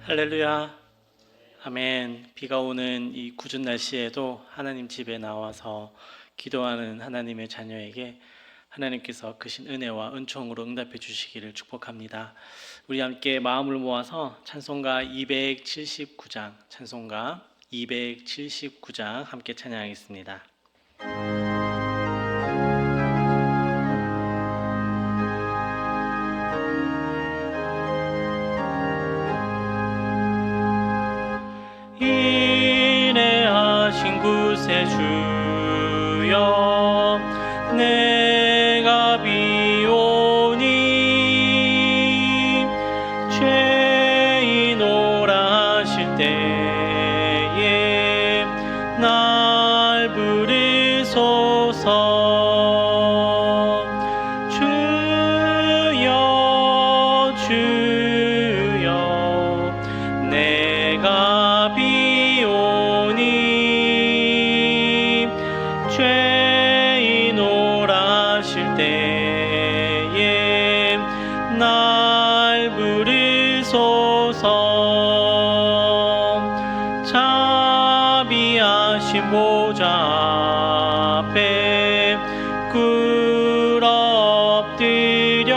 할렐루야. 아멘. 비가 오는 이 궂은 날씨에도 하나님 집에 나와서 기도하는 하나님의 자녀에게 하나님께서 크신 은혜와 은총으로 응답해 주시기를 축복합니다. 우리 함께 마음을 모아서 찬송가 279장 함께 찬양하겠습니다. 인내하신 구세주여, 내가 비오니 죄인오라 하실 때에 날 부르소서. 주여 주여, 내가 비오니 죄인오라 하실 때에 날 부르소서. 자비하신 보좌 앞에 꿇어 엎드려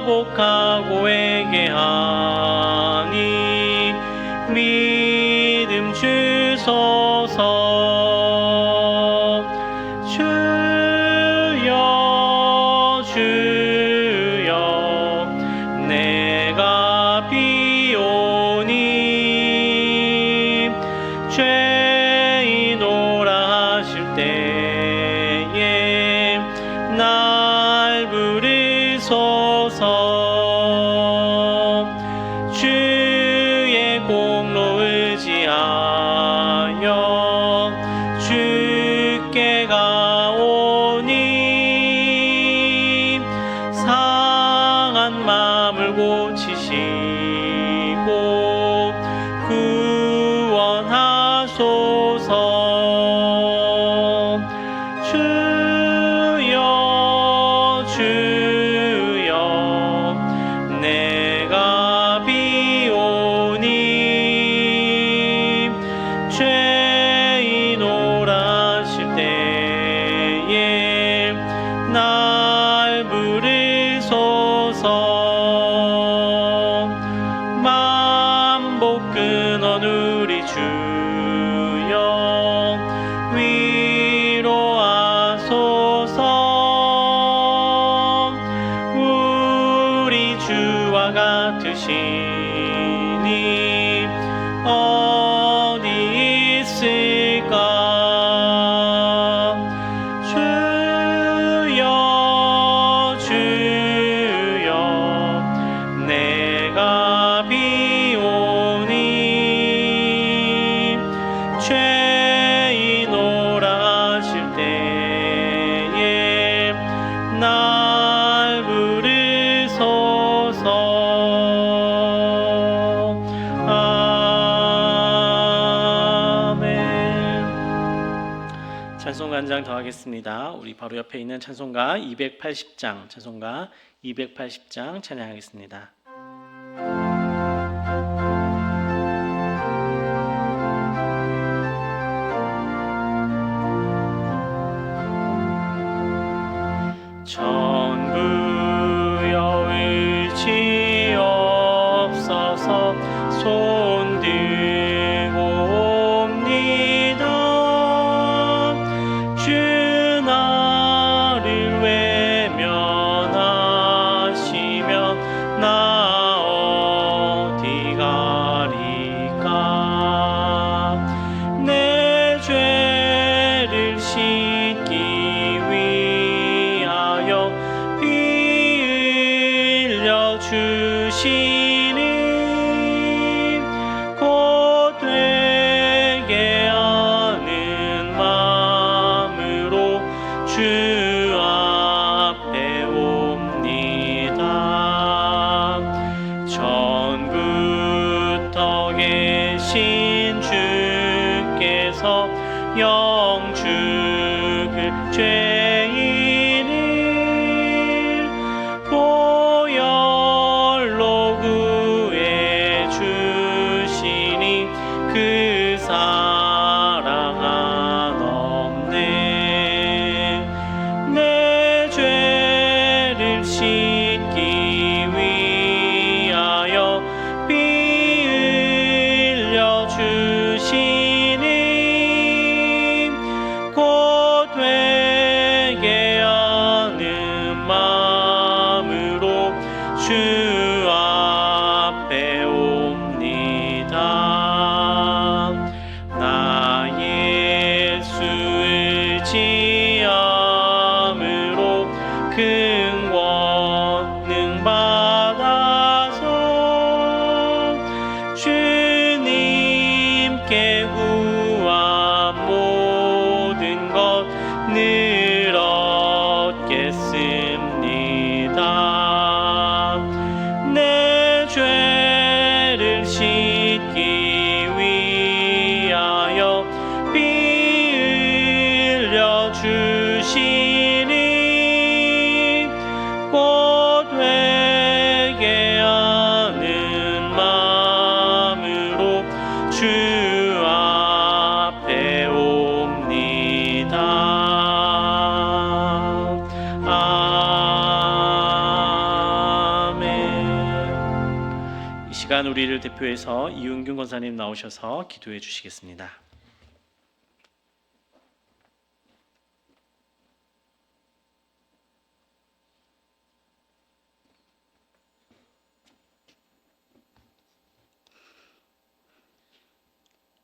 자복하고 회개하니 믿음 주소서. 주여 주여, 내가 비오니 죄인오라 하실 때에 날 부르소서. 주의 공로 의지하여 주께 가오니 상한 마음을 고치시고 구원하소서. 주여 주여, 내가 비오니 죄인오라 하실 때에 날 부르소서. 만복 근원 우리 주여, 위로하소서. 우리 주와 같으시니 어디 있을까. 주여 주여, 내가 비오니 죄인오라 하실 때에 날 부르소서. 아멘. 찬송가 한 장 더 하겠습니다. 우리 바로 옆에 있는 찬송가 280장 찬양하겠습니다. 전부여 의지 없어서 손 들고 옵니다. 주 나를 외면하시면 나 어디 가리까. 내 죄를 씻기 위하여 피 흘려 주시니 곧 되게 하는 마음으로 주 앞에 옵니다. 전부터 계신 주께서 영죽을 죄인을 보혈 주 앞에 옵니다. 나 예수 의지함으로 큰 권능 받아서 주님께 구한 모든 것 늘 얻겠습니다. 내 죄를 씻기 위하여 피 흘려 주시니 곧 회개하는 마음으로 주 앞에 옵니다. 아멘. 이 시간 우리를 대표해서 이은균 권사님 나오셔서 기도해 주시겠습니다.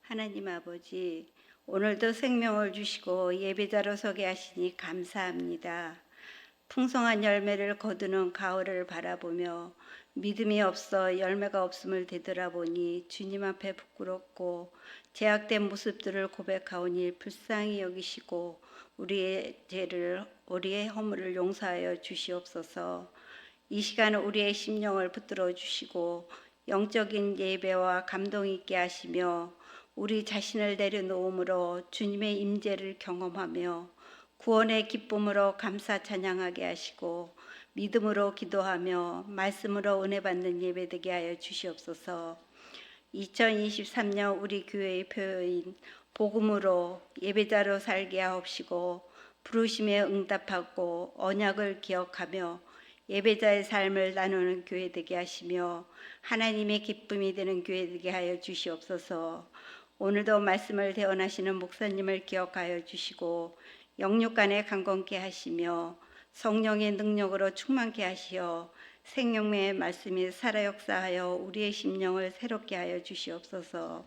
하나님 아버지, 오늘도 생명을 주시고 예배자로 서게 하시니 감사합니다. 풍성한 열매를 거두는 가을을 바라보며 믿음이 없어 열매가 없음을 되돌아보니 주님 앞에 부끄럽고 제약된 모습들을 고백하오니 불쌍히 여기시고 우리의 죄를, 우리의 허물을 용서하여 주시옵소서. 이 시간 우리의 심령을 붙들어 주시고 영적인 예배와 감동 있게 하시며 우리 자신을 내려놓음으로 주님의 임재를 경험하며 구원의 기쁨으로 감사 찬양하게 하시고 믿음으로 기도하며 말씀으로 은혜 받는 예배 되게 하여 주시옵소서. 2023년 우리 교회의 표어인 복음으로 예배자로 살게 하옵시고 부르심에 응답하고 언약을 기억하며 예배자의 삶을 나누는 교회 되게 하시며 하나님의 기쁨이 되는 교회 되게 하여 주시옵소서. 오늘도 말씀을 대언하시는 목사님을 기억하여 주시고 영육간에 강건케 하시며 성령의 능력으로 충만케 하시어 생명의 말씀이 살아 역사하여 우리의 심령을 새롭게 하여 주시옵소서.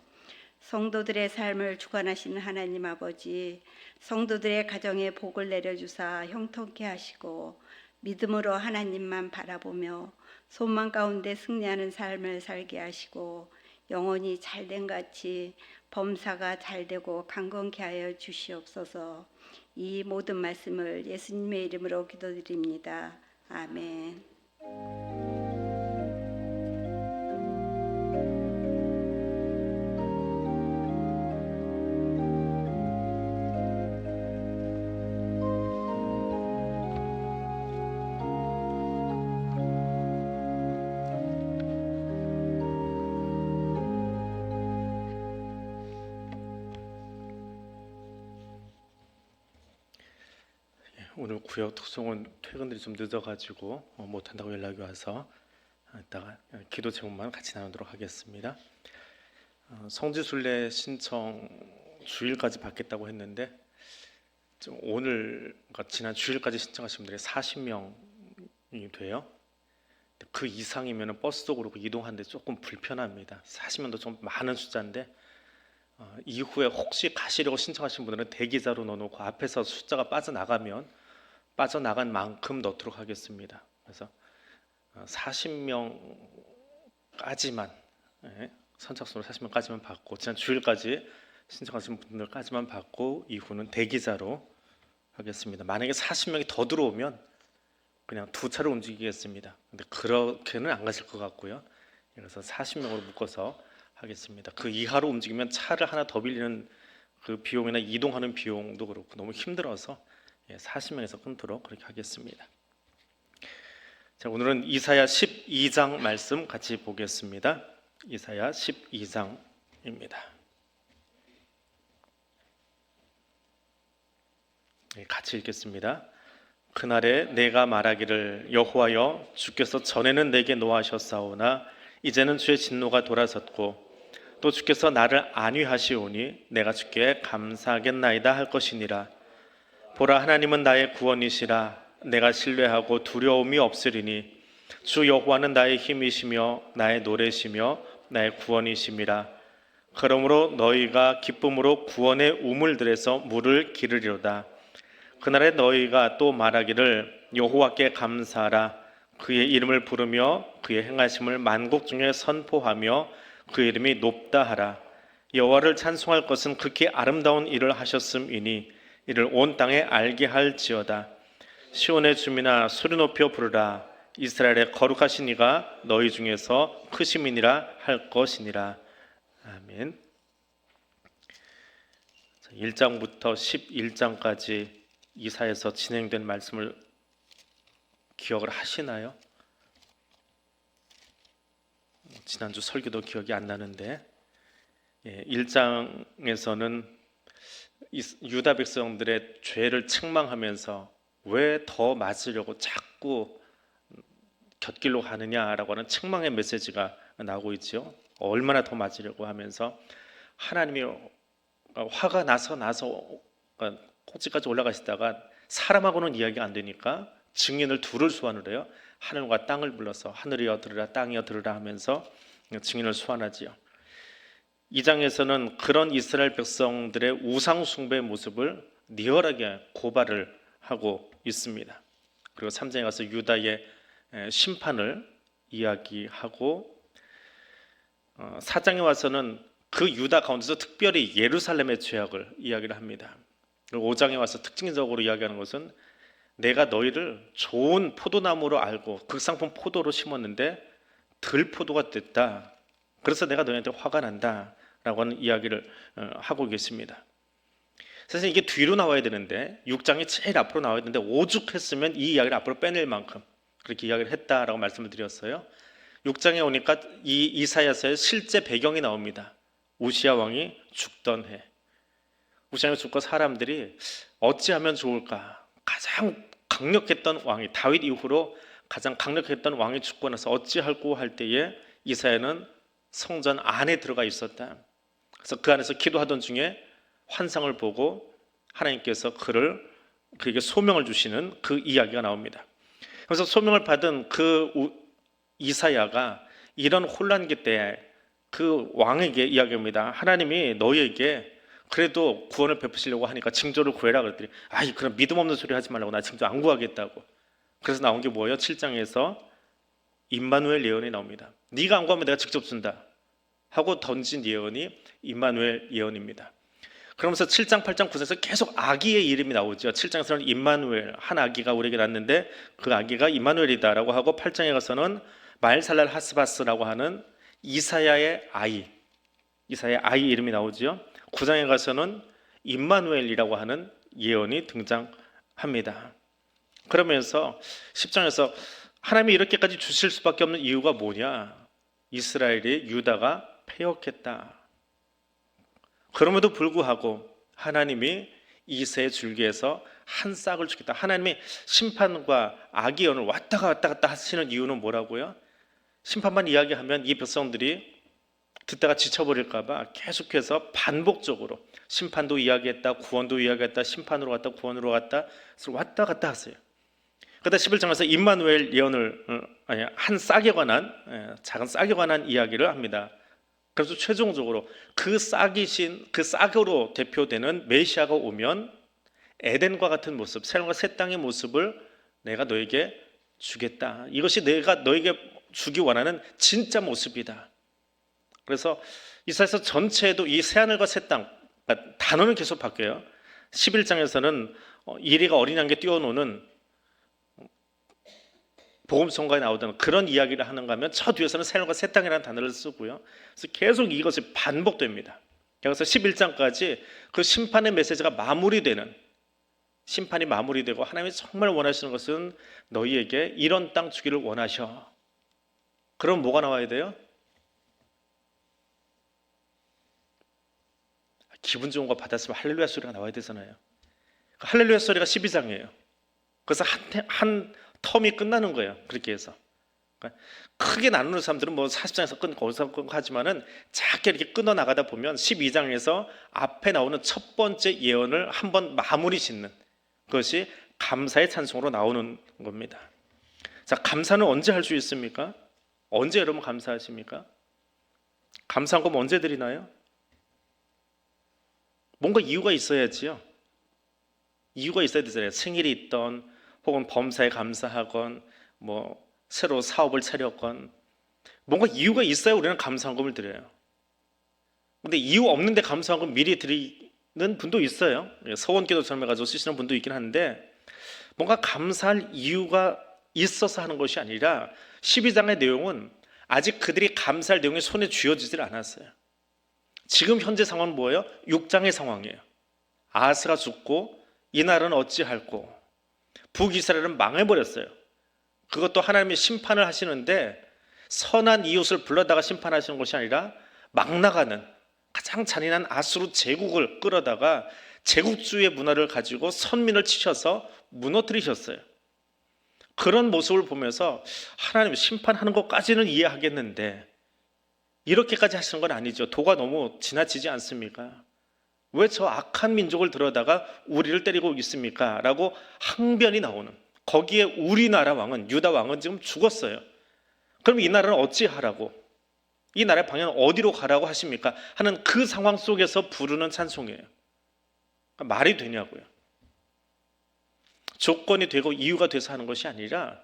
성도들의 삶을 주관하시는 하나님 아버지, 성도들의 가정에 복을 내려주사 형통케 하시고 믿음으로 하나님만 바라보며 소망 가운데 승리하는 삶을 살게 하시고 영혼이 잘된 같이 범사가 잘되고 강건케 하여 주시옵소서. 이 모든 말씀을 예수님의 이름으로 기도드립니다. 아멘. 오늘 구역 특송은 퇴근들이 좀 늦어가지고 못한다고 연락이 와서 이따가 기도 제목만 같이 나누도록 하겠습니다. 성지순례 신청 주일까지 받겠다고 했는데 좀 오늘, 그러니까 지난 주일까지 신청하신 분들이 40명이 돼요. 그 이상이면 버스 속으로 이동하는데 조금 불편합니다. 40명도 좀 많은 숫자인데 이후에 혹시 가시려고 신청하신 분들은 대기자로 넣어놓고 앞에서 숫자가 빠져나간 만큼 넣도록 하겠습니다. 그래서 40명까지만 선착순으로 40명까지만 받고 지난 주일까지 신청하신 분들까지만 받고 이후는 대기자로 하겠습니다. 만약에 40명이 더 들어오면 그냥 두 차로 움직이겠습니다. 근데 그렇게는 안 가실 것 같고요. 그래서 40명으로 묶어서 하겠습니다. 그 이하로 움직이면 차를 하나 더 빌리는 그 비용이나 이동하는 비용도 그렇고 너무 힘들어서 40명에서 끊도록 그렇게 하겠습니다. 자, 오늘은 이사야 12장 말씀 같이 보겠습니다. 이사야 12장입니다. 같이 읽겠습니다. 그날에 내가 말하기를 여호와여 주께서 전에는 내게 노하셨사오나 이제는 주의 진노가 돌아섰고 또 주께서 나를 안위하시오니 내가 주께 감사하겠나이다 할 것이니라. 보라 하나님은 나의 구원이시라. 내가 신뢰하고 두려움이 없으리니 주 여호와는 나의 힘이시며 나의 노래시며 나의 구원이심이라. 그러므로 너희가 기쁨으로 구원의 우물들에서 물을 기르리로다. 그날에 너희가 또 말하기를 여호와께 감사하라. 그의 이름을 부르며 그의 행하심을 만국 중에 선포하며 그의 이름이 높다 하라. 여호와를 찬송할 것은 극히 아름다운 일을 하셨음이니 이를 온 땅에 알게 할지어다. 시온의 주민아 소리 높여 부르라. 이스라엘의 거룩하신 이가 너희 중에서 크심이니라 할 것이니라. 아멘. 1장부터 11장까지 이사야에서 진행된 말씀을 기억을 하시나요? 지난주 설교도 기억이 안 나는데 1장에서는 유다 백성들의 죄를 책망하면서 왜 더 맞으려고 자꾸 곁길로 가느냐라고 하는 책망의 메시지가 나오고 있죠. 얼마나 더 맞으려고 하면서 하나님이 화가 나서 꼭지까지 올라가시다가 사람하고는 이야기가 안 되니까 증인을 둘을 소환을 해요. 하늘과 땅을 불러서 하늘이여 들으라 땅이여 들으라 하면서 증인을 소환하지요. 2장에서는 그런 이스라엘 백성들의 우상 숭배의 모습을 리얼하게 고발을 하고 있습니다. 그리고 3장에 가서 유다의 심판을 이야기하고 4장에 와서는 그 유다 가운데서 특별히 예루살렘의 죄악을 이야기를 합니다. 그리고 5장에 와서 특징적으로 이야기하는 것은 내가 너희를 좋은 포도나무로 알고 극상품 포도로 심었는데 들포도가 됐다. 그래서 내가 너희한테 화가 난다 라고 하는 이야기를 하고 계십니다. 사실 이게 뒤로 나와야 되는데 6장이 제일 앞으로 나와야 되는데 오죽했으면 이 이야기를 앞으로 빼낼 만큼 그렇게 이야기를 했다라고 말씀을 드렸어요. 6장에 오니까 이 이사야서의 실제 배경이 나옵니다. 우시야 왕이 죽던 해. 우시야 왕이 죽고 사람들이 어찌하면 좋을까? 가장 강력했던 왕이 다윗 이후로 가장 강력했던 왕이 죽고 나서 어찌할꼬 할 때에 이사야는 성전 안에 들어가 있었다. 그래서 그 안에서 기도하던 중에 환상을 보고 하나님께서 그에게 소명을 주시는 그 이야기가 나옵니다. 그래서 소명을 받은 그 이사야가 이런 혼란기 때에 그 왕에게 이야기합니다. 하나님이 너희에게 그래도 구원을 베푸시려고 하니까 징조를 구해라 그랬더니 아이 그럼 믿음 없는 소리 하지 말라고 나 징조 안 구하겠다고. 그래서 나온 게 뭐예요? 7장에서 임마누엘 예언이 나옵니다. 네가 안 구하면 내가 직접 준다 하고 던진 예언이 임마누엘 예언입니다. 그러면서 7장, 8장, 9장에서 계속 아기의 이름이 나오죠. 7장에서는 임마누엘, 한 아기가 우리에게 낳았는데 그 아기가 임마누엘이다라고 하고 8장에 가서는 말살랄 하스바스라고 하는 이사야의 아이 이름이 나오죠. 9장에 가서는 임마누엘이라고 하는 예언이 등장합니다. 그러면서 10장에서 하나님이 이렇게까지 주실 수밖에 없는 이유가 뭐냐? 이스라엘이 유다가 패역했다. 그럼에도 불구하고 하나님이 이새의 줄기에서 한 싹을 주겠다. 하나님이 심판과 악의 예언을 왔다 갔다 하시는 이유는 뭐라고요? 심판만 이야기하면 이 백성들이 듣다가 지쳐버릴까 봐 계속해서 반복적으로 심판도 이야기했다, 구원도 이야기했다, 심판으로 갔다, 구원으로 갔다, 왔다 갔다 하세요. 그러다 11장에서 임마누엘 예언을 한 싹에 관한 작은 싹에 관한 이야기를 합니다. 그래서 최종적으로 그 싹으로 대표되는 메시아가 오면 에덴과 같은 모습, 새로운 새 땅의 모습을 내가 너에게 주겠다. 이것이 내가 너에게 주기 원하는 진짜 모습이다. 그래서 이사야서 전체에도 이 새하늘과 새 땅, 단어는 계속 바뀌어요. 11장에서는 이리가 어린 양께 뛰어노는 복음성가에 나오던 그런 이야기를 하는가 하면 저 뒤에서는 새하늘과 새 땅이라는 단어를 쓰고요. 그래서 계속 이것이 반복됩니다. 그래서 11장까지 그 심판의 메시지가 심판이 마무리되고 하나님이 정말 원하시는 것은 너희에게 이런 땅 주기를 원하셔. 그럼 뭐가 나와야 돼요? 기분 좋은 거 받았으면 할렐루야 소리가 나와야 되잖아요. 그 할렐루야 소리가 12장이에요. 그래서 한 텀이 끝나는 거예요. 그렇게 해서 그러니까 크게 나누는 사람들은 뭐 40장에서 끊고 거기서 끊고 하지만은 작게 이렇게 끊어 나가다 보면 12장에서 앞에 나오는 첫 번째 예언을 한번 마무리 짓는 그것이 감사의 찬송으로 나오는 겁니다. 자, 감사는 언제 할 수 있습니까? 언제 여러분 감사하십니까? 감사한 거 언제 드리나요? 뭔가 이유가 있어야지요. 이유가 있어야 되잖아요. 생일이 있던, 혹은 범사에 감사하건, 뭐 새로 사업을 차렸건, 뭔가 이유가 있어야 우리는 감사한금을 드려요. 근데 이유 없는데 감사한금 미리 드리는 분도 있어요. 서원기도처럼 해가지고 쓰시는 분도 있긴 한데, 뭔가 감사할 이유가 있어서 하는 것이 아니라 12장의 내용은 아직 그들이 감사할 내용이 손에 쥐어지질 않았어요. 지금 현재 상황은 뭐예요? 6장의 상황이에요. 아하스가 죽고 이 나라는 어찌할꼬, 북이스라엘은 망해버렸어요. 그것도 하나님이 심판을 하시는데 선한 이웃을 불러다가 심판하시는 것이 아니라 막 나가는 가장 잔인한 아수르 제국을 끌어다가 제국주의 문화를 가지고 선민을 치셔서 무너뜨리셨어요. 그런 모습을 보면서 하나님 심판하는 것까지는 이해하겠는데 이렇게까지 하시는 건 아니죠. 도가 너무 지나치지 않습니까? 왜 저 악한 민족을 들어다가 우리를 때리고 있습니까? 라고 항변이 나오는, 거기에 우리나라 왕은, 유다 왕은 지금 죽었어요. 그럼 이 나라는 어찌하라고, 이 나라의 방향은 어디로 가라고 하십니까? 하는 그 상황 속에서 부르는 찬송이에요. 그러니까 말이 되냐고요. 조건이 되고 이유가 돼서 하는 것이 아니라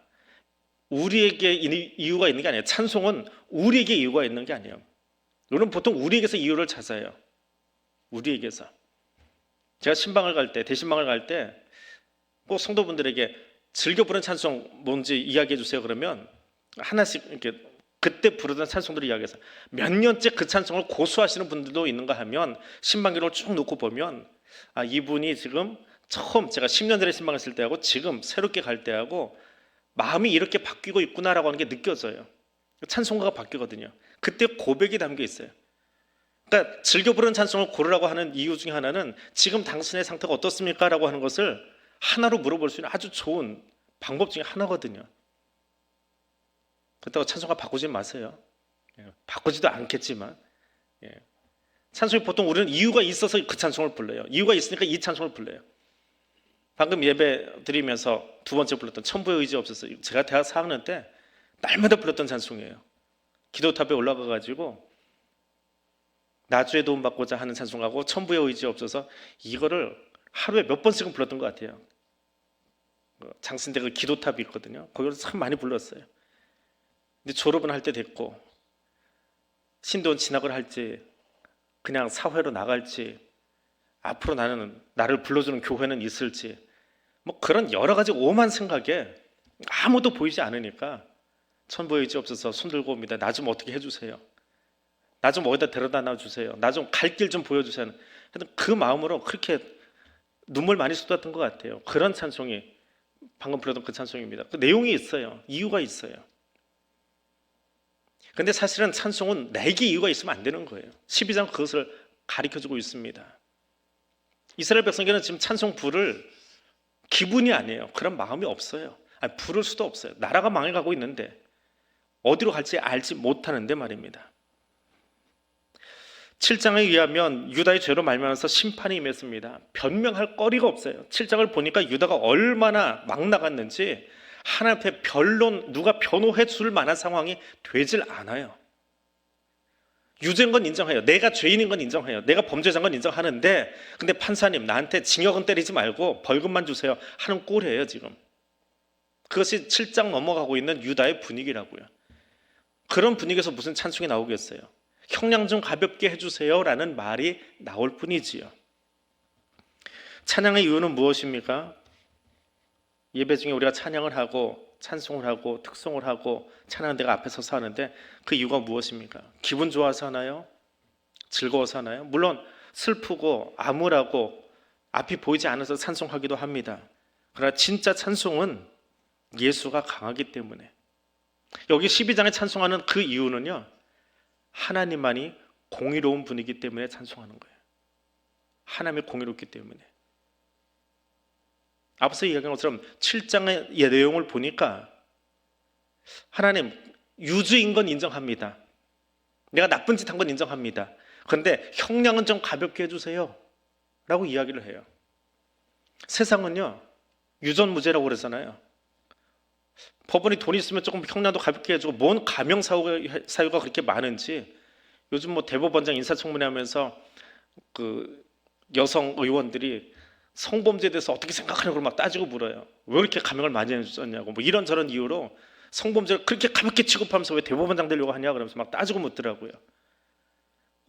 우리에게 이유가 있는 게 아니에요. 찬송은 우리에게 이유가 있는 게 아니에요. 우리는 보통 우리에게서 이유를 찾아요. 우리에게서. 제가 신방을 갈 때, 대신방을 갈 때 꼭 성도분들에게 즐겨 부르는 찬송 뭔지 이야기해 주세요. 그러면 하나씩 이렇게 그때 부르던 찬송들을 이야기해서 몇 년째 그 찬송을 고수하시는 분들도 있는가 하면 신방기록을 쭉 놓고 보면, 아, 이분이 지금 처음 제가 10년 전에 신방했을 때하고 지금 새롭게 갈 때하고 마음이 이렇게 바뀌고 있구나라고 하는 게 느껴져요. 찬송가가 바뀌거든요. 그때 고백이 담겨 있어요. 그러니까 즐겨 부르는 찬송을 고르라고 하는 이유 중에 하나는 지금 당신의 상태가 어떻습니까? 라고 하는 것을 하나로 물어볼 수 있는 아주 좋은 방법 중에 하나거든요. 그렇다고 찬송가 바꾸지 마세요. 바꾸지도 않겠지만, 찬송이 보통 우리는 이유가 있어서 그 찬송을 불러요. 이유가 있으니까 이 찬송을 불러요. 방금 예배 드리면서 두 번째 불렀던 천부의 의지 없어서, 제가 대학 4학년 때 날마다 불렀던 찬송이에요. 기도탑에 올라가가지고 나주의 도움 받고자 하는 찬송하고 천부의 의지 없어서 이거를 하루에 몇 번씩은 불렀던 것 같아요. 장신대 그 기도탑이 있거든요. 거기서 참 많이 불렀어요. 근데 졸업은 할 때 됐고 신도원 진학을 할지 그냥 사회로 나갈지 앞으로 나를 불러주는 교회는 있을지 뭐 그런 여러 가지 오만 생각에 아무도 보이지 않으니까 천부의 의지 없어서 손 들고 옵니다. 나 좀 어떻게 해주세요. 나 좀 어디다 데려다 놔주세요. 나 좀 갈 길 좀 보여주세요. 그 마음으로 그렇게 눈물 많이 쏟았던 것 같아요. 그런 찬송이 방금 불렀던 그 찬송입니다. 그 내용이 있어요. 이유가 있어요. 근데 사실은 찬송은 내게 이유가 있으면 안 되는 거예요. 12장 그것을 가르쳐주고 있습니다. 이스라엘 백성에게는 지금 찬송 부를 기분이 아니에요. 그런 마음이 없어요. 아니, 부를 수도 없어요. 나라가 망해가고 있는데 어디로 갈지 알지 못하는데 말입니다. 7장에 의하면 유다의 죄로 말미암아서 심판이 임했습니다. 변명할 거리가 없어요. 7장을 보니까 유다가 얼마나 막 나갔는지 하나님 앞에 변론, 누가 변호해 줄 만한 상황이 되질 않아요. 유죄인 건 인정해요. 내가 죄인인 건 인정해요. 내가 범죄자인 건 인정하는데 근데 판사님 나한테 징역은 때리지 말고 벌금만 주세요 하는 꼴이에요 지금. 그것이 7장 넘어가고 있는 유다의 분위기라고요. 그런 분위기에서 무슨 찬송이 나오겠어요. 형량 좀 가볍게 해주세요 라는 말이 나올 뿐이지요. 찬양의 이유는 무엇입니까? 예배 중에 우리가 찬양을 하고 찬송을 하고 특송을 하고 찬양은 내가 앞에 서서 하는데 그 이유가 무엇입니까? 기분 좋아서 하나요? 즐거워서 하나요? 물론 슬프고 암울하고 앞이 보이지 않아서 찬송하기도 합니다. 그러나 진짜 찬송은 예수가 강하기 때문에, 여기 12장에 찬송하는 그 이유는요, 하나님만이 공의로운 분이기 때문에 찬송하는 거예요. 하나님이 공의롭기 때문에. 앞서 이야기한 것처럼 7장의 내용을 보니까 하나님 유죄인 건 인정합니다. 내가 나쁜 짓 한 건 인정합니다. 그런데 형량은 좀 가볍게 해주세요 라고 이야기를 해요. 세상은요 유전무죄라고 그러잖아요. 법원이 돈 있으면 조금 형량도 가볍게 해주고 뭔 감형 사유가 그렇게 많은지 요즘 뭐 대법원장 인사청문회 하면서 그 여성 의원들이 성범죄에 대해서 어떻게 생각하냐고 막 따지고 물어요. 왜 이렇게 감형을 많이 해줬냐고 뭐 이런저런 이유로 성범죄를 그렇게 가볍게 취급하면서 왜 대법원장 되려고 하냐 그러면서 막 따지고 묻더라고요.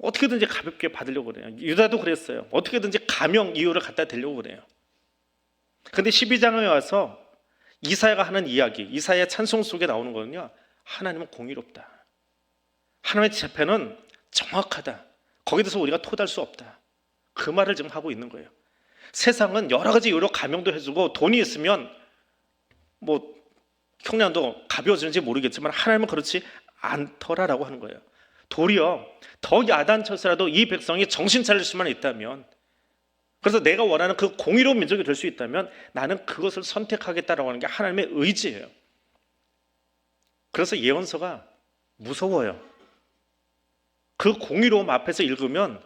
어떻게든지 가볍게 받으려고 그래요. 유다도 그랬어요. 어떻게든지 감형 이유를 갖다 대려고 그래요. 근데 12장에 와서 이사야가 하는 이야기, 이사야 찬송 속에 나오는 거는요, 하나님은 공의롭다. 하나님의 재판은 정확하다. 거기에 대해서 우리가 토달 수 없다. 그 말을 지금 하고 있는 거예요. 세상은 여러 가지 이유로 감형도 해주고 돈이 있으면 뭐 형량도 가벼워지는지 모르겠지만 하나님은 그렇지 않더라라고 하는 거예요. 도리어 더 야단쳐서라도 이 백성이 정신 차릴 수만 있다면, 그래서 내가 원하는 그 공의로운 민족이 될 수 있다면 나는 그것을 선택하겠다라고 하는 게 하나님의 의지예요. 그래서 예언서가 무서워요. 그 공의로움 앞에서 읽으면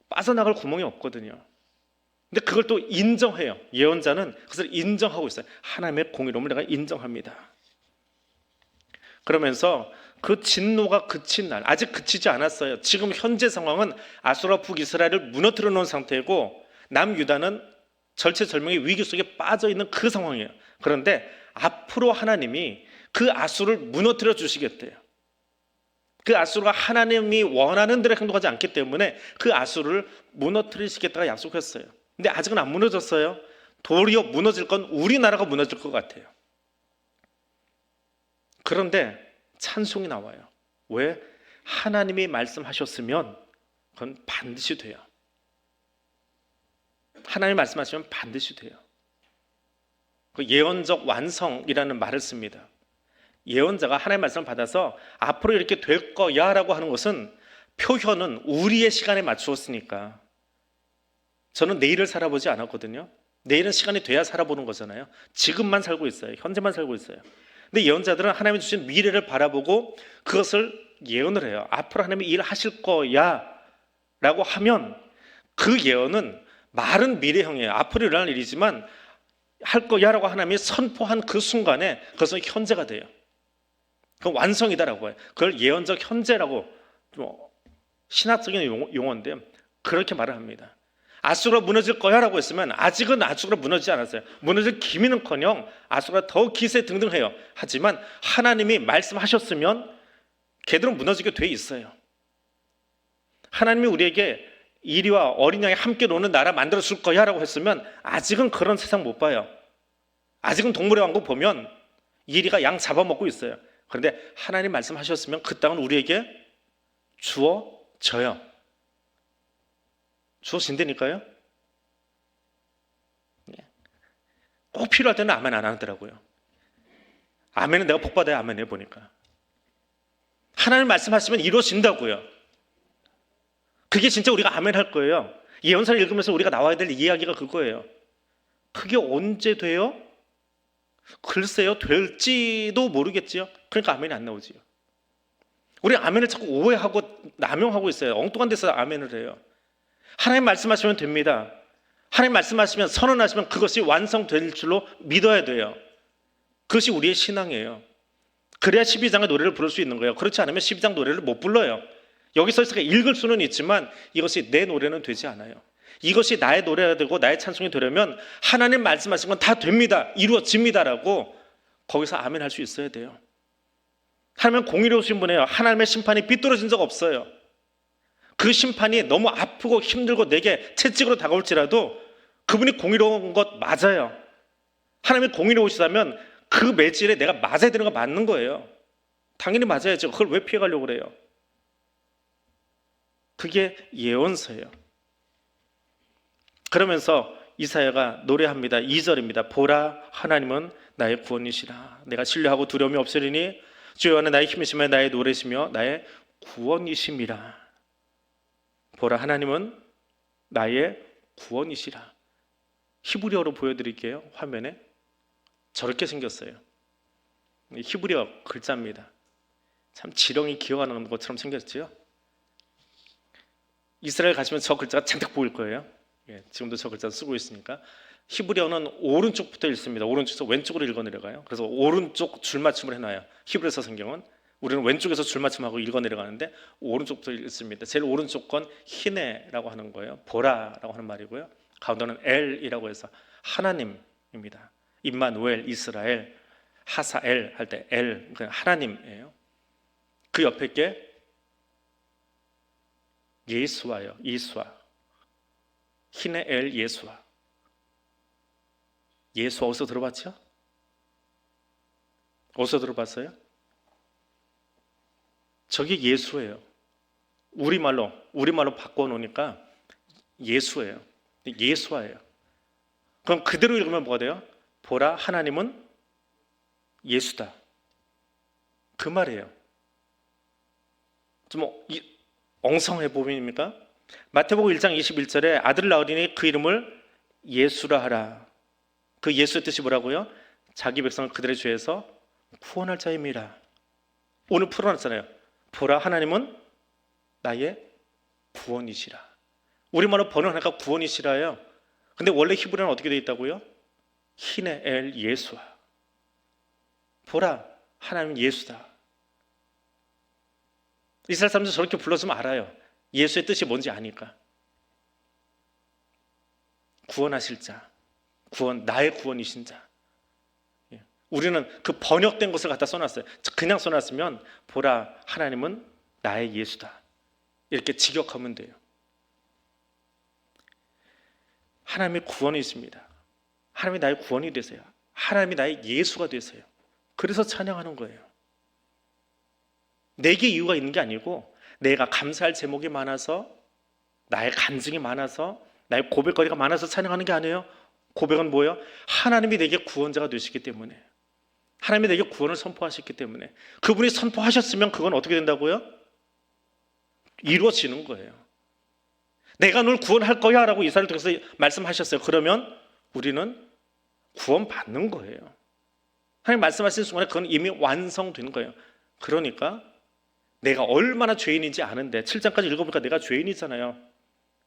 빠져나갈 구멍이 없거든요. 근데 그걸 또 인정해요. 예언자는 그것을 인정하고 있어요. 하나님의 공의로움을 내가 인정합니다. 그러면서 그 진노가 그친 날, 아직 그치지 않았어요. 지금 현재 상황은 아수라 북이스라엘을 무너뜨려 놓은 상태고 남유다는 절체절명의 위기 속에 빠져 있는 그 상황이에요. 그런데 앞으로 하나님이 그 아수를 무너뜨려 주시겠대요. 그 아수르가 하나님이 원하는 대로 행동하지 않기 때문에 그 아수르를 무너뜨리시겠다고 약속했어요. 근데 아직은 안 무너졌어요. 도리어 무너질 건 우리나라가 무너질 것 같아요. 그런데 찬송이 나와요. 왜? 하나님이 말씀하셨으면 그건 반드시 돼요. 하나님이 말씀하시면 반드시 돼요. 그 예언적 완성이라는 말을 씁니다. 예언자가 하나님의 말씀을 받아서 앞으로 이렇게 될 거야 라고 하는 것은 표현은 우리의 시간에 맞추었으니까. 저는 내일을 살아보지 않았거든요. 내일은 시간이 돼야 살아보는 거잖아요. 지금만 살고 있어요. 현재만 살고 있어요. 근데 예언자들은 하나님이 주신 미래를 바라보고 그것을 예언을 해요. 앞으로 하나님이 일하실 거야 라고 하면 그 예언은 말은 미래형이에요. 앞으로 일어날 일이지만 할 거야 라고 하나님이 선포한 그 순간에 그것은 현재가 돼요. 그건 완성이다라고 해요. 그걸 예언적 현재라고, 신학적인 용어인데 그렇게 말을 합니다. 아수르가 무너질 거야 라고 했으면 아직은 아수르가 무너지지 않았어요. 무너질 기미는커녕 아수르가 더 기세등등해요. 하지만 하나님이 말씀하셨으면 걔들은 무너지게 돼 있어요. 하나님이 우리에게 이리와 어린 양이 함께 노는 나라 만들어 줄 거야 라고 했으면 아직은 그런 세상 못 봐요. 아직은 동물의 왕국 보면 이리가 양 잡아먹고 있어요. 그런데 하나님 말씀하셨으면 그 땅은 우리에게 주어져요. 주어진다니까요. 꼭 필요할 때는 아멘 안 하더라고요. 아멘은 내가 복받아야 아멘 해보니까. 하나님 말씀하시면 이루어진다고요. 그게 진짜 우리가 아멘 할 거예요. 예언서를 읽으면서 우리가 나와야 될 이야기가 그거예요. 그게 언제 돼요? 글쎄요, 될지도 모르겠지요. 그러니까 아멘이 안 나오지요. 우리 아멘을 자꾸 오해하고 남용하고 있어요. 엉뚱한 데서 아멘을 해요. 하나님 말씀하시면 됩니다. 하나님 말씀하시면, 선언하시면 그것이 완성될 줄로 믿어야 돼요. 그것이 우리의 신앙이에요. 그래야 12장의 노래를 부를 수 있는 거예요. 그렇지 않으면 12장 노래를 못 불러요. 여기서 읽을 수는 있지만 이것이 내 노래는 되지 않아요. 이것이 나의 노래가 되고 나의 찬송이 되려면 하나님 말씀하신 건 다 됩니다. 이루어집니다라고 거기서 아멘 할 수 있어야 돼요. 하나님은 공의로우신 분이에요. 하나님의 심판이 삐뚤어진 적 없어요. 그 심판이 너무 아프고 힘들고 내게 채찍으로 다가올지라도 그분이 공의로운 것 맞아요. 하나님이 공의로우시다면 그 매질에 내가 맞아야 되는 거 맞는 거예요. 당연히 맞아야죠. 그걸 왜 피해가려고 그래요? 그게 예언서예요. 그러면서 이사야가 노래합니다. 2절입니다. 보라, 하나님은 나의 구원이시라. 내가 신뢰하고 두려움이 없으리니 주여 안에 나의 힘이시며 나의 노래시며 나의 구원이심이라. 보라, 하나님은 나의 구원이시라. 히브리어로 보여드릴게요. 화면에 저렇게 생겼어요. 히브리어 글자입니다. 참 지렁이 기어가는 것처럼 생겼죠. 이스라엘 가시면 저 글자가 잔뜩 보일 거예요. 지금도 저 글자 쓰고 있으니까 히브리어는 오른쪽부터 읽습니다. 오른쪽에서 왼쪽으로 읽어 내려가요. 그래서 오른쪽 줄맞춤을 해놔요. 히브리서 성경은 우리는 왼쪽에서 줄맞춤하고 읽어 내려가는데 오른쪽부터 읽습니다. 제일 오른쪽 건 히네라고 하는 거예요. 보라라고 하는 말이고요. 가운데는 엘이라고 해서 하나님입니다. 임마누엘, 이스라엘, 하사엘 할 때 엘, 하나님이에요. 그 옆에 게 예수와요. 예수와. 히네엘 예수와. 예수 어디서 들어봤죠? 어디서 들어봤어요? 저게 예수예요. 우리말로 바꿔놓으니까 예수예요. 예수와예요. 그럼 그대로 읽으면 뭐가 돼요? 보라, 하나님은 예수다. 그 말이에요. 좀 엉성해 보입니까? 마태복음 1장 21절에 아들을 낳으리니 그 이름을 예수라 하라. 그 예수의 뜻이 뭐라고요? 자기 백성을 그들의 죄에서 구원할 자임이라. 오늘 풀어놨잖아요. 보라, 하나님은 나의 구원이시라. 우리말로 번역하니까 구원이시라요. 근데 원래 히브리어는 어떻게 되어 있다고요? 히네엘 예수와. 보라, 하나님은 예수다. 이스라엘 사람들 저렇게 불렀으면 알아요. 예수의 뜻이 뭔지 아니까. 구원하실 자, 나의 구원이신 자. 우리는 그 번역된 것을 갖다 써놨어요. 그냥 써놨으면 보라, 하나님은 나의 예수다. 이렇게 직역하면 돼요. 하나님의 구원이 있습니다. 하나님이 나의 구원이 되세요. 하나님이 나의 예수가 되세요. 그래서 찬양하는 거예요. 내게 이유가 있는 게 아니고 내가 감사할 제목이 많아서, 나의 간증이 많아서, 나의 고백거리가 많아서 찬양하는 게 아니에요. 고백은 뭐예요? 하나님이 내게 구원자가 되시기 때문에, 하나님이 내게 구원을 선포하셨기 때문에, 그분이 선포하셨으면 그건 어떻게 된다고요? 이루어지는 거예요. 내가 널 구원할 거야 라고 이사를 통해서 말씀하셨어요. 그러면 우리는 구원받는 거예요. 하나님 말씀하신 순간에 그건 이미 완성된 거예요. 그러니까 내가 얼마나 죄인인지 아는데, 7장까지 읽어보니까 내가 죄인이잖아요.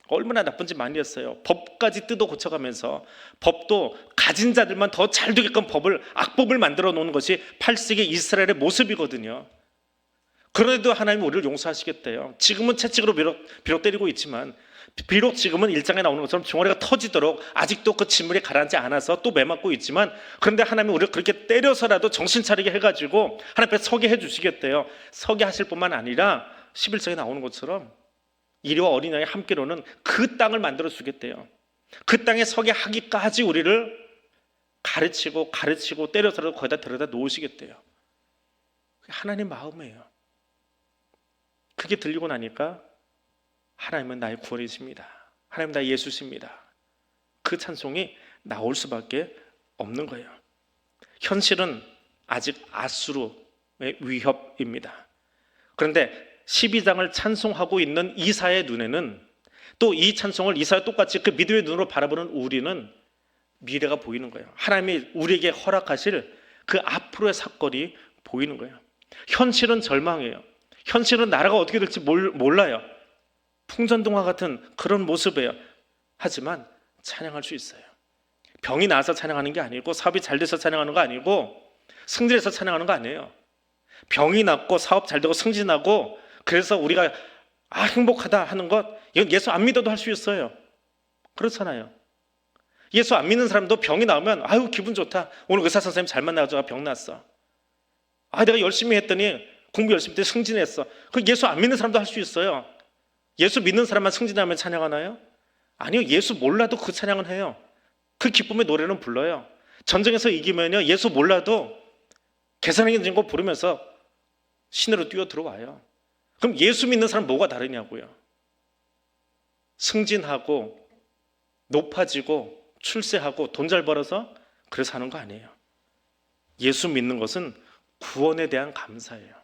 얼마나 나쁜지 많이 했어요. 법까지 뜯어 고쳐가면서, 법도 가진 자들만 더 잘 되게끔 악법을 만들어 놓은 것이 8세기 이스라엘의 모습이거든요. 그런데도 하나님은 우리를 용서하시겠대요. 지금은 채찍으로 비록 때리고 있지만, 비록 지금은 1장에 나오는 것처럼 종아리가 터지도록 아직도 그 진물이 가라앉지 않아서 또 매맞고 있지만, 그런데 하나님은 우리를 그렇게 때려서라도 정신 차리게 해가지고 하나님 앞에 서게 해주시겠대요. 서게 하실 뿐만 아니라 11장에 나오는 것처럼 이리와 어린 양의 함께로는 그 땅을 만들어 주겠대요. 그 땅에 서게 하기까지 우리를 가르치고 때려서라도 거기다 데려다 놓으시겠대요. 그게 하나님 마음이에요. 그게 들리고 나니까 하나님은 나의 구원이십니다. 하나님 나의 예수십니다. 그 찬송이 나올 수밖에 없는 거예요. 현실은 아직 아수르의 위협입니다. 그런데 12장을 찬송하고 있는 이사의 눈에는, 또 이 찬송을 이사와 똑같이 그 믿음의 눈으로 바라보는 우리는 미래가 보이는 거예요. 하나님이 우리에게 허락하실 그 앞으로의 사건이 보이는 거예요. 현실은 절망이에요. 현실은 나라가 어떻게 될지 몰라요. 풍전등화 같은 그런 모습이에요. 하지만 찬양할 수 있어요. 병이 나서 찬양하는 게 아니고, 사업이 잘 돼서 찬양하는 거 아니고, 승진해서 찬양하는 거 아니에요. 병이 낫고 사업 잘 되고 승진하고 그래서 우리가 행복하다 하는 것, 이건 예수 안 믿어도 할 수 있어요. 그렇잖아요. 예수 안 믿는 사람도 병이 나오면 아유 기분 좋다. 오늘 의사 선생님 잘 만나가지고 병 났어. 내가 열심히 했더니, 공부 열심히 했더니 승진했어. 그 예수 안 믿는 사람도 할 수 있어요. 예수 믿는 사람만 승진하면 찬양하나요? 아니요. 예수 몰라도 그 찬양은 해요. 그 기쁨의 노래는 불러요. 전쟁에서 이기면요, 예수 몰라도 계산하기 된 거 부르면서 시내로 뛰어 들어와요. 그럼 예수 믿는 사람 뭐가 다르냐고요? 승진하고 높아지고 출세하고 돈 잘 벌어서 그래서 하는 거 아니에요. 예수 믿는 것은 구원에 대한 감사예요.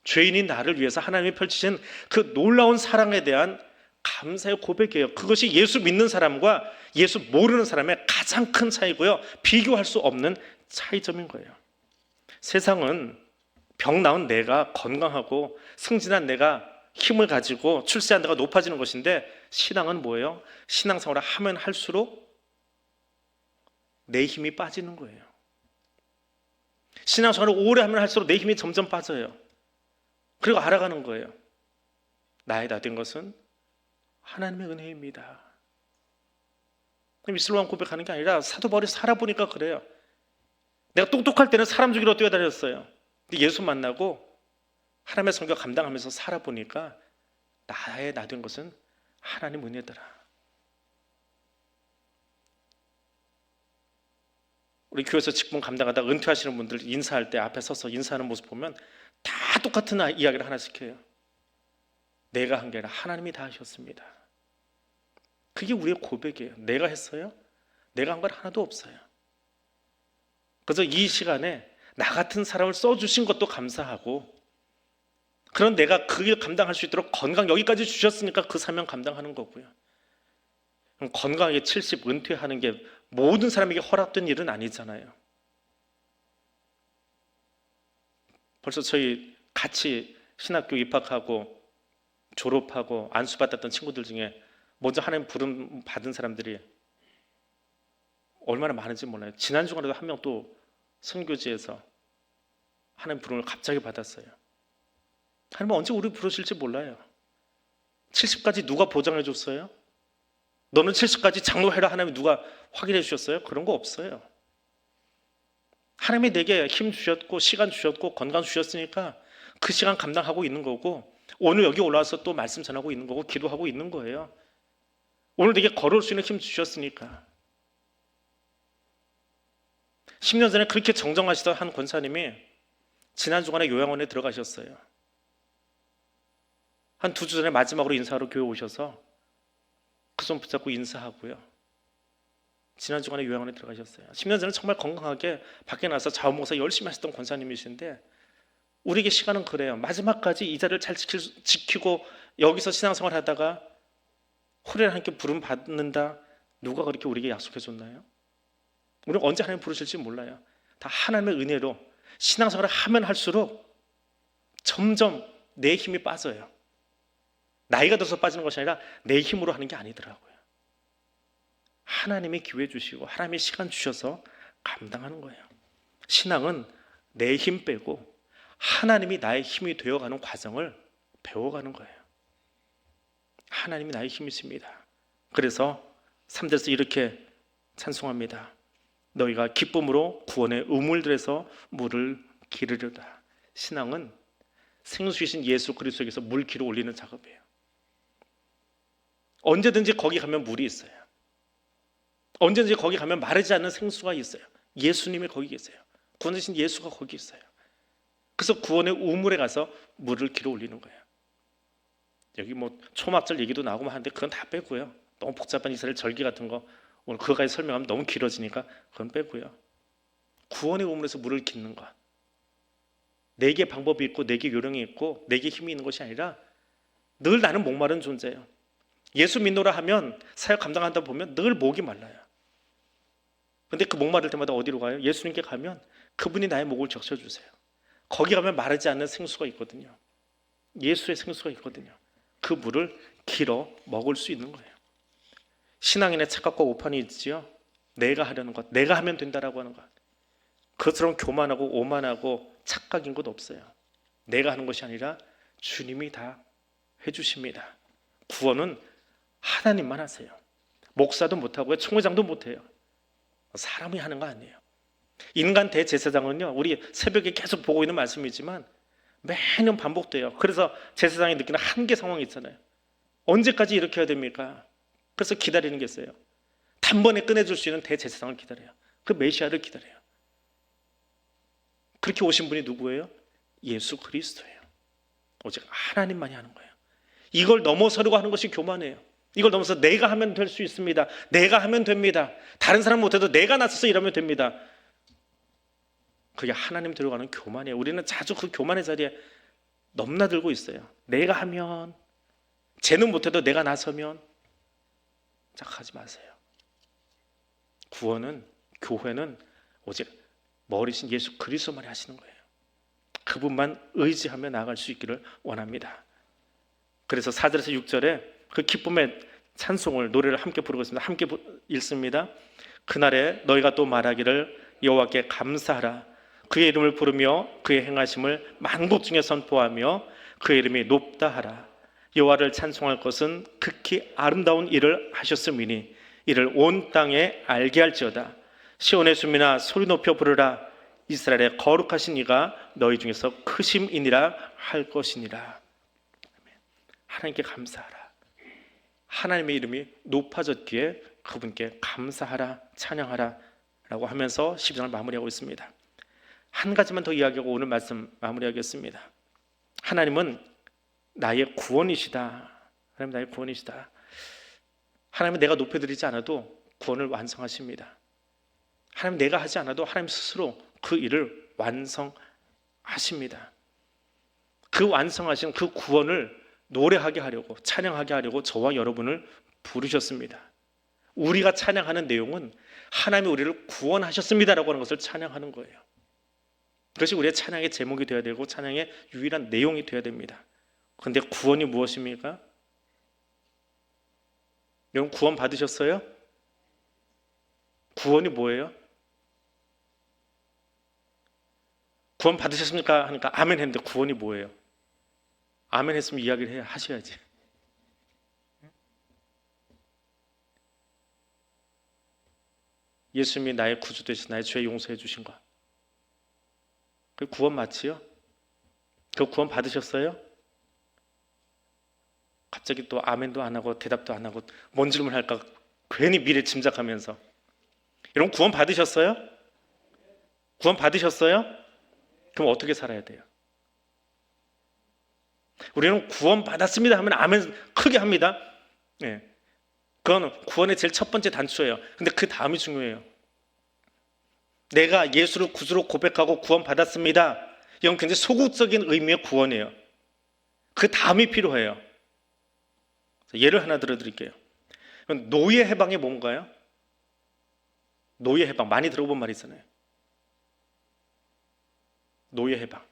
죄인인 나를 위해서 하나님이 펼치신 그 놀라운 사랑에 대한 감사의 고백이에요. 그것이 예수 믿는 사람과 예수 모르는 사람의 가장 큰 차이고요, 비교할 수 없는 차이점인 거예요. 세상은 병 나은 내가 건강하고 승진한 내가 힘을 가지고 출세한 내가 높아지는 것인데, 신앙은 뭐예요? 신앙생활을 하면 할수록 내 힘이 빠지는 거예요. 신앙생활을 오래 하면 할수록 내 힘이 점점 빠져요. 그리고 알아가는 거예요. 나의 다 된 것은 하나님의 은혜입니다. 입술로만 고백하는 게 아니라 사도 바울이 살아보니까 그래요. 내가 똑똑할 때는 사람 죽이러 뛰어다녔어요. 근데 예수 만나고 하나님의 성경 감당하면서 살아보니까 나의 나 된 것은 하나님 은혜더라. 우리 교회에서 직분 감당하다 은퇴하시는 분들 인사할 때 앞에 서서 인사하는 모습 보면 다 똑같은 이야기를 하나씩 해요. 내가 한 게 아니라 하나님이 다 하셨습니다. 그게 우리의 고백이에요. 내가 했어요? 내가 한 건 하나도 없어요. 그래서 이 시간에 나 같은 사람을 써주신 것도 감사하고, 그런 내가 그 일 감당할 수 있도록 건강 여기까지 주셨으니까 그 사명 감당하는 거고요. 건강하게 70 은퇴하는 게 모든 사람에게 허락된 일은 아니잖아요. 벌써 저희 같이 신학교 입학하고 졸업하고 안수받았던 친구들 중에 먼저 하나님 부름 받은 사람들이 얼마나 많은지 몰라요. 지난 주간에도 한 명 또 선교지에서 하나님 부름을 갑자기 받았어요. 하나님은 언제 우리 부르실지 몰라요. 70까지 누가 보장해 줬어요? 너는 70까지 장로해라 하나님 누가 확인해 주셨어요? 그런 거 없어요. 하나님이 내게 힘 주셨고 시간 주셨고 건강 주셨으니까 그 시간 감당하고 있는 거고, 오늘 여기 올라와서 또 말씀 전하고 있는 거고 기도하고 있는 거예요. 오늘 내게 걸어올 수 있는 힘 주셨으니까. 10년 전에 그렇게 정정하시던 한 권사님이 지난 주간에 요양원에 들어가셨어요. 한 2주 전에 마지막으로 인사하러 교회 오셔서 그 손 붙잡고 인사하고요. 지난 주간에 요양원에 들어가셨어요. 10년 전에 정말 건강하게 밖에 나서 자원봉사 열심히 하셨던 권사님이신데, 우리에게 시간은 그래요. 마지막까지 이 자리를 잘 지키고 여기서 신앙생활 하다가 호련히 함께 부름 받는다, 누가 그렇게 우리에게 약속해 줬나요? 우리는 언제 하나님 부르실지 몰라요. 다 하나님의 은혜로 신앙생활을 하면 할수록 점점 내 힘이 빠져요. 나이가 들어서 빠지는 것이 아니라 내 힘으로 하는 게 아니더라고요. 하나님이 기회 주시고 하나님이 시간 주셔서 감당하는 거예요. 신앙은 내 힘 빼고 하나님이 나의 힘이 되어가는 과정을 배워가는 거예요. 하나님이 나의 힘이십니다. 그래서 3절에서 이렇게 찬송합니다. 너희가 기쁨으로 구원의 우물들에서 물을 기르려다. 신앙은 생수이신 예수 그리스도에게서 물 길어 올리는 작업이에요. 언제든지 거기 가면 물이 있어요. 언제든지 거기 가면 마르지 않는 생수가 있어요. 예수님이 거기 계세요. 구원하신 예수가 거기 있어요. 그래서 구원의 우물에 가서 물을 길어 올리는 거예요. 여기 뭐 초막절 얘기도 나오고 하는데 그건 다 빼고요. 너무 복잡한 이스라엘 절기 같은 거 오늘 그거까지 설명하면 너무 길어지니까 그건 빼고요. 구원의 우물에서 물을 깃는 것. 내게 방법이 있고 내게 요령이 있고 내게 힘이 있는 것이 아니라 늘 나는 목마른 존재예요. 예수 믿노라 하면 사역 감당한다 보면 늘 목이 말라요. 근데 그 목마를 때마다 어디로 가요? 예수님께 가면 그분이 나의 목을 적셔주세요. 거기 가면 마르지 않는 생수가 있거든요. 예수의 생수가 있거든요. 그 물을 길어 먹을 수 있는 거예요. 신앙인의 착각과 오판이 있지요. 내가 하려는 것, 내가 하면 된다라고 하는 것. 그것처럼 교만하고 오만하고 착각인 것 없어요. 내가 하는 것이 아니라 주님이 다 해주십니다. 구원은 하나님만 하세요. 목사도 못하고요, 총회장도 못해요. 사람이 하는 거 아니에요. 인간 대제사장은요, 우리 새벽에 계속 보고 있는 말씀이지만 매년 반복돼요. 그래서 제사장이 느끼는 한계 상황이 있잖아요. 언제까지 이렇게 해야 됩니까? 그래서 기다리는 게 있어요. 단번에 끝내줄 수 있는 대제사장을 기다려요. 그 메시아를 기다려요. 그렇게 오신 분이 누구예요? 예수 그리스도예요. 오직 하나님만이 하는 거예요. 이걸 넘어서려고 하는 것이 교만이에요. 이걸 넘어서 내가 하면 될 수 있습니다. 내가 하면 됩니다. 다른 사람 못해도 내가 나서서 일하면 됩니다. 그게 하나님 들어가는 교만이에요. 우리는 자주 그 교만의 자리에 넘나들고 있어요. 내가 하면, 쟤는 못해도 내가 나서면. 착하지 마세요. 구원은, 교회는 오직 머리신 예수 그리스도만이 하시는 거예요. 그분만 의지하며 나아갈 수 있기를 원합니다. 그래서 4절에서 6절에 그 기쁨의 찬송을, 노래를 함께 부르겠습니다. 함께 읽습니다. 그날에 너희가 또 말하기를 여호와께 감사하라. 그의 이름을 부르며 그의 행하심을 만국 중에 선포하며 그의 이름이 높다 하라. 여호와를 찬송할 것은 극히 아름다운 일을 하셨음이니 이를 온 땅에 알게 할지어다. 시온의 수민아 소리 높여 부르라. 이스라엘의 거룩하신 이가 너희 중에서 크심이니라 할 것이니라. 하나님께 감사하라. 하나님의 이름이 높아졌기에 그분께 감사하라, 찬양하라 라고 하면서 12장을 마무리하고 있습니다. 한 가지만 더 이야기하고 오늘 말씀 마무리하겠습니다. 하나님은 나의 구원이시다. 하나님 나의 구원이시다. 하나님은 내가 높여드리지 않아도 구원을 완성하십니다. 하나님 내가 하지 않아도 하나님 스스로 그 일을 완성하십니다. 그 완성하신 그 구원을 노래하게 하려고, 찬양하게 하려고 저와 여러분을 부르셨습니다. 우리가 찬양하는 내용은 하나님이 우리를 구원하셨습니다라고 하는 것을 찬양하는 거예요. 그것이 우리의 찬양의 제목이 되어야 되고 찬양의 유일한 내용이 되어야 됩니다. 그런데 구원이 무엇입니까? 여러분 구원 받으셨어요? 구원이 뭐예요? 구원 받으셨습니까? 하니까 아멘 했는데 구원이 뭐예요? 아멘 했으면 이야기를 하셔야지. 예수님이 나의 구주 되신 나의 죄 용서해 주신 것. 그 구원 맞지요? 그 구원 받으셨어요? 갑자기 또 아멘도 안 하고 대답도 안 하고 뭔 질문 할까 괜히 미래 짐작하면서. 여러분 구원 받으셨어요? 구원 받으셨어요? 그럼 어떻게 살아야 돼요? 우리는 구원 받았습니다 하면 아멘 크게 합니다. 네. 그건 구원의 제일 첫 번째 단추예요. 근데 그 다음이 중요해요. 내가 예수를 구주로 고백하고 구원 받았습니다. 이건 굉장히 소극적인 의미의 구원이에요. 그 다음이 필요해요. 예를 하나 들어드릴게요. 노예 해방이 뭔가요? 노예 해방 많이 들어본 말 있잖아요. 노예 해방.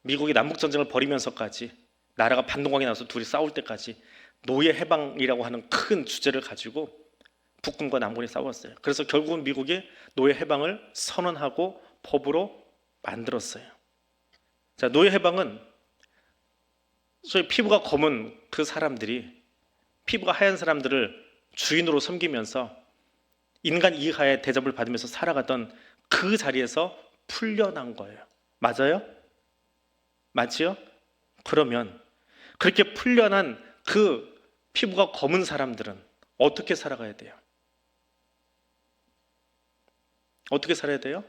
미국이 남북전쟁을 벌이면서까지 나라가 반동강이 나서 둘이 싸울 때까지 노예 해방이라고 하는 큰 주제를 가지고 북군과 남군이 싸웠어요. 그래서 결국은 미국이 노예 해방을 선언하고 법으로 만들었어요. 자, 노예 해방은 소위 피부가 검은 그 사람들이 피부가 하얀 사람들을 주인으로 섬기면서 인간 이하의 대접을 받으면서 살아가던 그 자리에서 풀려난 거예요. 맞아요? 맞지요? 그러면 그렇게 풀려난 그 피부가 검은 사람들은 어떻게 살아가야 돼요? 어떻게 살아야 돼요?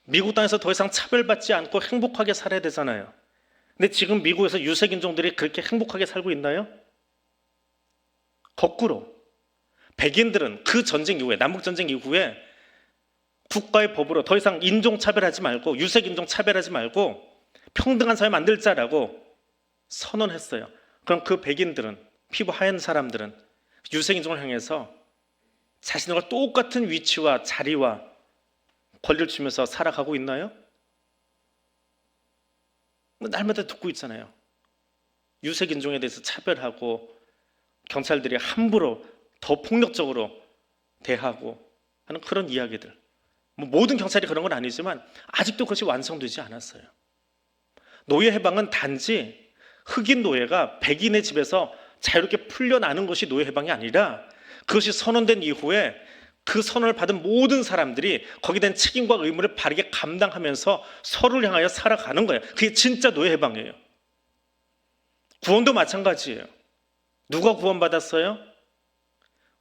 미국 땅에서 더 이상 차별받지 않고 행복하게 살아야 되잖아요. 근데 지금 미국에서 유색인종들이 그렇게 행복하게 살고 있나요? 거꾸로 백인들은 그 전쟁 이후에 남북전쟁 이후에 국가의 법으로 더 이상 인종차별하지 말고 유색인종 차별하지 말고 평등한 사회 만들자라고 선언했어요. 그럼 그 백인들은 피부 하얀 사람들은 유색인종을 향해서 자신과 똑같은 위치와 자리와 권리를 주면서 살아가고 있나요? 날마다 듣고 있잖아요. 유색인종에 대해서 차별하고 경찰들이 함부로 더 폭력적으로 대하고 하는 그런 이야기들. 모든 경찰이 그런 건 아니지만 아직도 그것이 완성되지 않았어요. 노예 해방은 단지 흑인 노예가 백인의 집에서 자유롭게 풀려나는 것이 노예 해방이 아니라 그것이 선언된 이후에 그 선언을 받은 모든 사람들이 거기에 대한 책임과 의무를 바르게 감당하면서 서로를 향하여 살아가는 거예요. 그게 진짜 노예 해방이에요. 구원도 마찬가지예요. 누가 구원받았어요?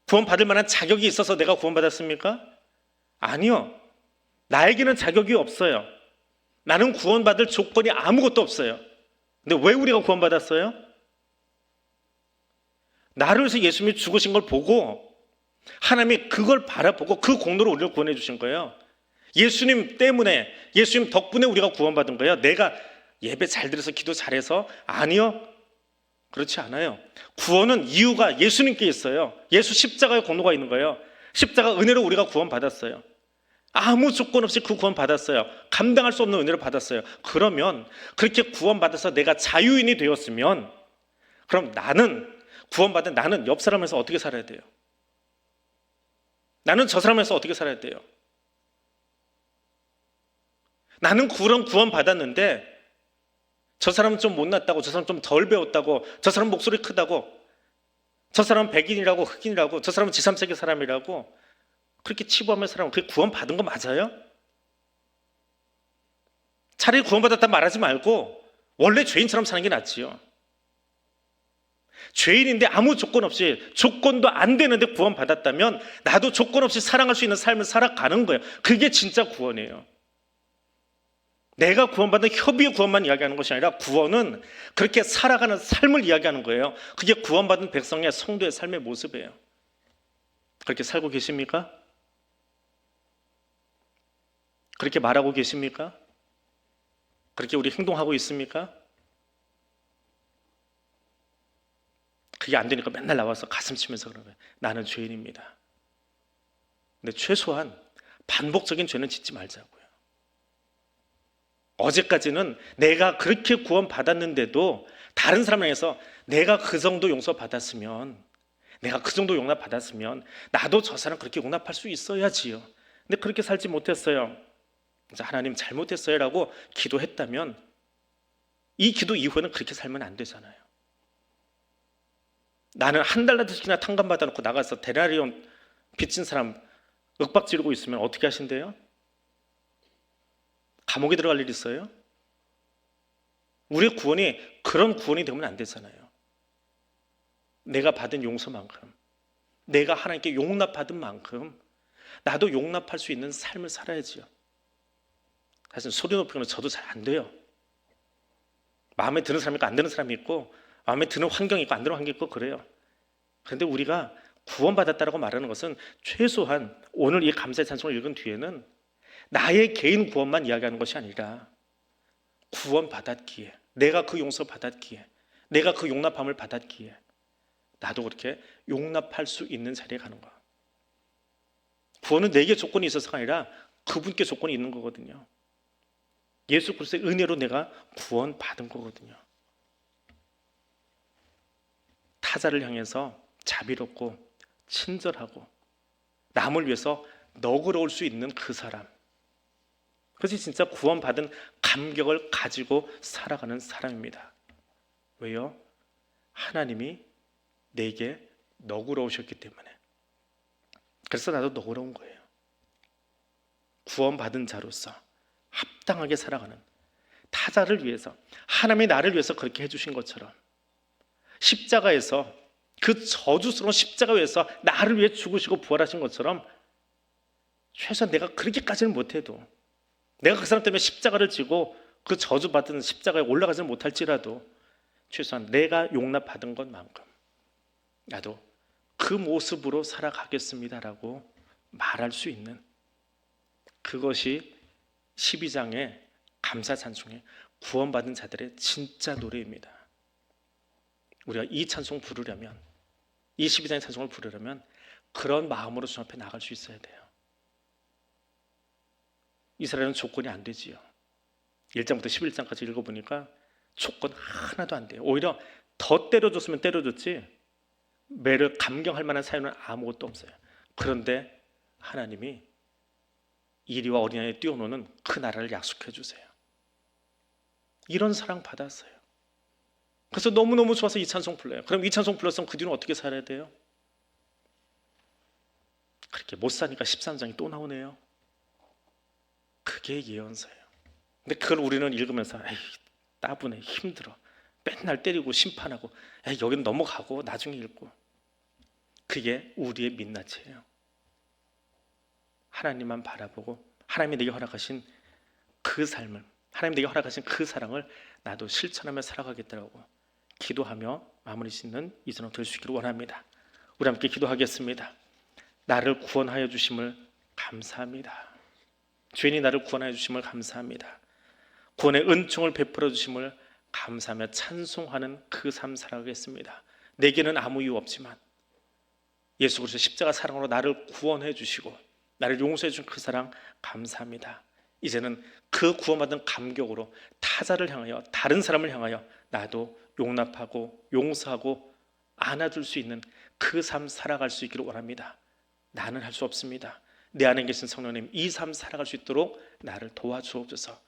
구원받을 만한 자격이 있어서 내가 구원받았습니까? 아니요. 나에게는 자격이 없어요. 나는 구원받을 조건이 아무것도 없어요. 근데 왜 우리가 구원받았어요? 나를 위해서 예수님이 죽으신 걸 보고 하나님이 그걸 바라보고 그 공로로 우리를 구원해 주신 거예요. 예수님 때문에, 예수님 덕분에 우리가 구원받은 거예요. 내가 예배 잘 드려서 기도 잘해서? 아니요. 그렇지 않아요. 구원은 이유가 예수님께 있어요. 예수 십자가의 공로가 있는 거예요. 십자가 은혜로 우리가 구원받았어요. 아무 조건 없이 그 구원 받았어요. 감당할 수 없는 은혜를 받았어요. 그러면 그렇게 구원받아서 내가 자유인이 되었으면 그럼 나는 구원받은 나는 옆 사람에서 어떻게 살아야 돼요? 나는 저 사람에서 어떻게 살아야 돼요? 나는 그런 구원 받았는데 저 사람은 좀 못났다고, 저 사람은 좀 덜 배웠다고, 저 사람은 목소리 크다고, 저 사람은 백인이라고 흑인이라고, 저 사람은 제3세계 사람이라고 그렇게 치부하면 사람은 그게 구원 받은 거 맞아요? 차라리 구원 받았다 말하지 말고 원래 죄인처럼 사는 게 낫지요. 죄인인데 아무 조건 없이, 조건도 안 되는데 구원 받았다면 나도 조건 없이 사랑할 수 있는 삶을 살아가는 거예요. 그게 진짜 구원이에요. 내가 구원받은 협의의 구원만 이야기하는 것이 아니라 구원은 그렇게 살아가는 삶을 이야기하는 거예요. 그게 구원받은 백성의 성도의 삶의 모습이에요. 그렇게 살고 계십니까? 그렇게 말하고 계십니까? 그렇게 우리 행동하고 있습니까? 그게 안 되니까 맨날 나와서 가슴 치면서 그러는 거예요. 나는 죄인입니다. 근데 최소한 반복적인 죄는 짓지 말자고요. 어제까지는 내가 그렇게 구원받았는데도 다른 사람을 향해서 내가 그 정도 용서받았으면, 내가 그 정도 용납받았으면 나도 저 사람 그렇게 용납할 수 있어야지요. 근데 그렇게 살지 못했어요. 하나님 잘못했어요 라고 기도했다면 이 기도 이후에는 그렇게 살면 안 되잖아요. 나는 한 달러씩이나 탕감 받아놓고 나가서 데나리온 빚진 사람 윽박 지르고 있으면 어떻게 하신대요? 감옥에 들어갈 일 있어요? 우리의 구원이 그런 구원이 되면 안 되잖아요. 내가 받은 용서만큼, 내가 하나님께 용납받은 만큼 나도 용납할 수 있는 삶을 살아야지요. 사실 소리 높이면 저도 잘 안 돼요. 마음에 드는 사람이 있고 안 드는 사람이 있고, 마음에 드는 환경이 있고 안 드는 환경이 있고 그래요. 그런데 우리가 구원받았다라고 말하는 것은 최소한 오늘 이 감사의 찬송을 읽은 뒤에는 나의 개인 구원만 이야기하는 것이 아니라 구원받았기에, 내가 그 용서 받았기에, 내가 그 용납함을 받았기에 나도 그렇게 용납할 수 있는 자리에 가는 거야. 구원은 내게 조건이 있어서가 아니라 그분께 조건이 있는 거거든요. 예수 그리스도의 은혜로 내가 구원받은 거거든요. 타자를 향해서 자비롭고 친절하고 남을 위해서 너그러울 수 있는 그 사람, 그것이 진짜 구원받은 감격을 가지고 살아가는 사람입니다. 왜요? 하나님이 내게 너그러우셨기 때문에. 그래서 나도 너그러운 거예요. 구원받은 자로서 합당하게 살아가는, 타자를 위해서, 하나님이 나를 위해서 그렇게 해주신 것처럼 십자가에서, 그 저주스러운 십자가 위에서 나를 위해 죽으시고 부활하신 것처럼 최소한 내가 그렇게까지는 못해도, 내가 그 사람 때문에 십자가를 지고 그 저주받은 십자가에 올라가지는 못할지라도 최소한 내가 용납받은 것만큼 나도 그 모습으로 살아가겠습니다라고 말할 수 있는, 그것이 12장의 감사 찬송의 구원받은 자들의 진짜 노래입니다. 우리가 이 찬송 부르려면, 이 12장의 찬송을 부르려면 그런 마음으로 주님 앞에 나갈 수 있어야 돼요. 이스라엘은 조건이 안 되지요. 1장부터 11장까지 읽어보니까 조건 하나도 안 돼요. 오히려 더 때려줬으면 때려줬지 매를 감경할 만한 사유는 아무것도 없어요. 그런데 하나님이 이리와 어린아이에 뛰어노는 그 나라를 약속해 주세요. 이런 사랑 받았어요. 그래서 너무너무 좋아서 이 찬송 불러요. 그럼 이 찬송 불렀으면 그 뒤는 어떻게 살아야 돼요? 그렇게 못 사니까 13장이 또 나오네요. 그게 예언서예요. 근데 그걸 우리는 읽으면서 에이, 따분해, 힘들어, 맨날 때리고 심판하고, 에이, 여기는 넘어가고 나중에 읽고. 그게 우리의 민낯이에요. 하나님만 바라보고 하나님이 내게 허락하신 그 삶을, 하나님 내게 허락하신 그 사랑을 나도 실천하며 살아가겠다고 기도하며 마무리 짓는 이 저녁 될 수 있기를 원합니다. 우리 함께 기도하겠습니다. 나를 구원하여 주심을 감사합니다. 주인이 나를 구원하여 주심을 감사합니다. 구원의 은총을 베풀어 주심을 감사하며 찬송하는 그 삶 살아가겠습니다. 내게는 아무 이유 없지만 예수 그리스도 십자가 사랑으로 나를 구원해 주시고 나를 용서해 준 그 사랑 감사합니다. 이제는 그 구원받은 감격으로 타자를 향하여, 다른 사람을 향하여 나도 용납하고 용서하고 안아줄 수 있는 그 삶 살아갈 수 있기를 원합니다. 나는 할 수 없습니다. 내 안에 계신 성령님, 이 삶 살아갈 수 있도록 나를 도와주옵소서.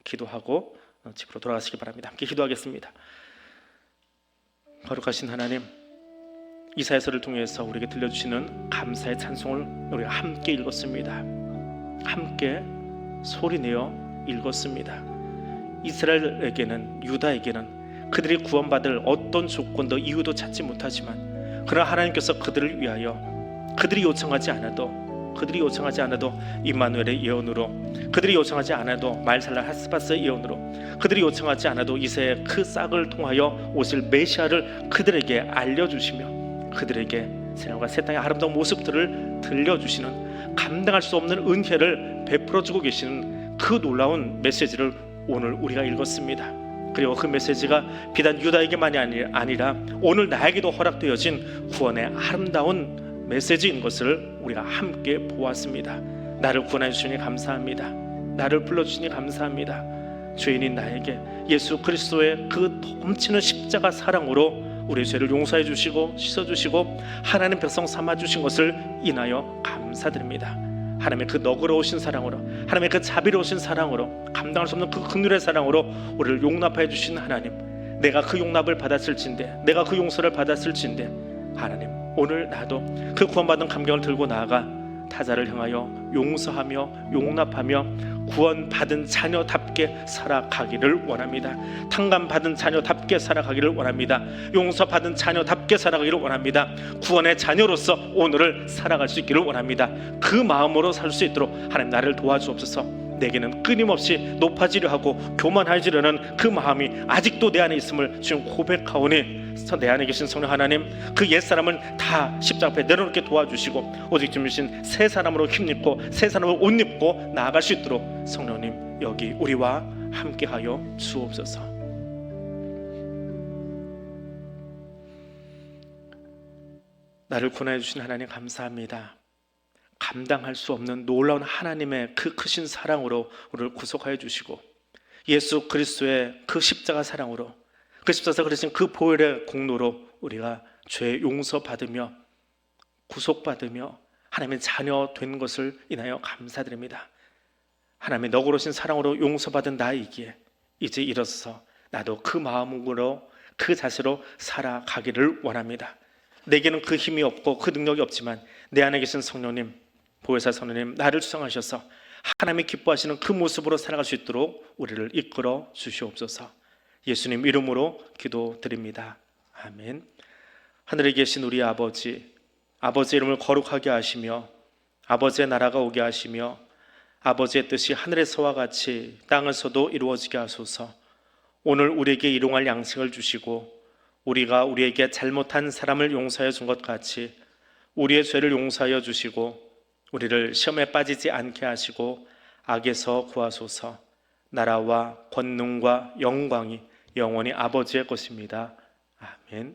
기도하고 집으로 돌아가시기 바랍니다. 함께 기도하겠습니다. 거룩하신 하나님, 이사야서를 통해서 우리에게 들려주시는 감사의 찬송을 우리가 함께 읽었습니다. 함께 소리내어 읽었습니다. 이스라엘에게는, 유다에게는 그들이 구원받을 어떤 조건도 이유도 찾지 못하지만, 그러나 하나님께서 그들을 위하여 그들이 요청하지 않아도 임마누엘의 예언으로, 그들이 요청하지 않아도 말살라 하스바스의 예언으로, 그들이 요청하지 않아도 이새의 그 싹을 통하여 오실 메시아를 그들에게 알려주시며, 그들에게 세상과 새 땅의 아름다운 모습들을 들려주시는, 감당할 수 없는 은혜를 베풀어주고 계시는 그 놀라운 메시지를 오늘 우리가 읽었습니다. 그리고 그 메시지가 비단 유다에게만이 아니라 오늘 나에게도 허락되어진 구원의 아름다운 메시지인 것을 우리가 함께 보았습니다. 나를 구원해 주시니 감사합니다. 나를 불러주시니 감사합니다. 죄인인 나에게 예수 그리스도의 그 넘치는 십자가 사랑으로 우리의 죄를 용서해 주시고 씻어주시고 하나님 백성 삼아주신 것을 인하여 감사드립니다. 하나님의 그 너그러우신 사랑으로, 하나님의 그 자비로우신 사랑으로, 감당할 수 없는 그 긍휼의 사랑으로 우리를 용납해 주신 하나님, 내가 그 용납을 받았을진데, 내가 그 용서를 받았을진데, 하나님 오늘 나도 그 구원받은 감격을 들고 나아가 타자를 향하여 용서하며 용납하며 구원받은 자녀답게 살아가기를 원합니다. 탕감받은 자녀답게 살아가기를 원합니다. 용서받은 자녀답게 살아가기를 원합니다. 구원의 자녀로서 오늘을 살아갈 수 있기를 원합니다. 그 마음으로 살 수 있도록 하나님 나를 도와주옵소서. 내게는 끊임없이 높아지려 하고 교만해지려는 그 마음이 아직도 내 안에 있음을 지금 고백하오니, 내 안에 계신 성령 하나님, 그 옛사람을 다 십자가 앞에 내려놓게 도와주시고 오직 주신 새 사람으로 힘입고 새 사람으로 옷 입고 나아갈 수 있도록 성령님 여기 우리와 함께하여 주옵소서. 나를 구원해 주신 하나님 감사합니다. 감당할 수 없는 놀라운 하나님의 그 크신 사랑으로 우리를 구속하여 주시고, 예수 그리스도의 그 십자가 사랑으로, 그 십자가에서 그리신 그 보혈의 공로로 우리가 죄 용서받으며 구속받으며 하나님의 자녀 된 것을 인하여 감사드립니다. 하나님의 너그러우신 사랑으로 용서받은 나이기에 이제 일어서서 나도 그 마음으로 그 자세로 살아가기를 원합니다. 내게는 그 힘이 없고 그 능력이 없지만 내 안에 계신 성령님, 보혜사 성령님, 나를 주장하셔서 하나님이 기뻐하시는 그 모습으로 살아갈 수 있도록 우리를 이끌어 주시옵소서. 예수님 이름으로 기도드립니다. 아멘. 하늘에 계신 우리 아버지, 아버지의 이름을 거룩하게 하시며 아버지의 나라가 오게 하시며 아버지의 뜻이 하늘에서와 같이 땅에서도 이루어지게 하소서. 오늘 우리에게 일용할 양식을 주시고 우리가 우리에게 잘못한 사람을 용서해 준 것 같이 우리의 죄를 용서하여 주시고 우리를 시험에 빠지지 않게 하시고 악에서 구하소서. 나라와 권능과 영광이 영원히 아버지의 것입니다. 아멘.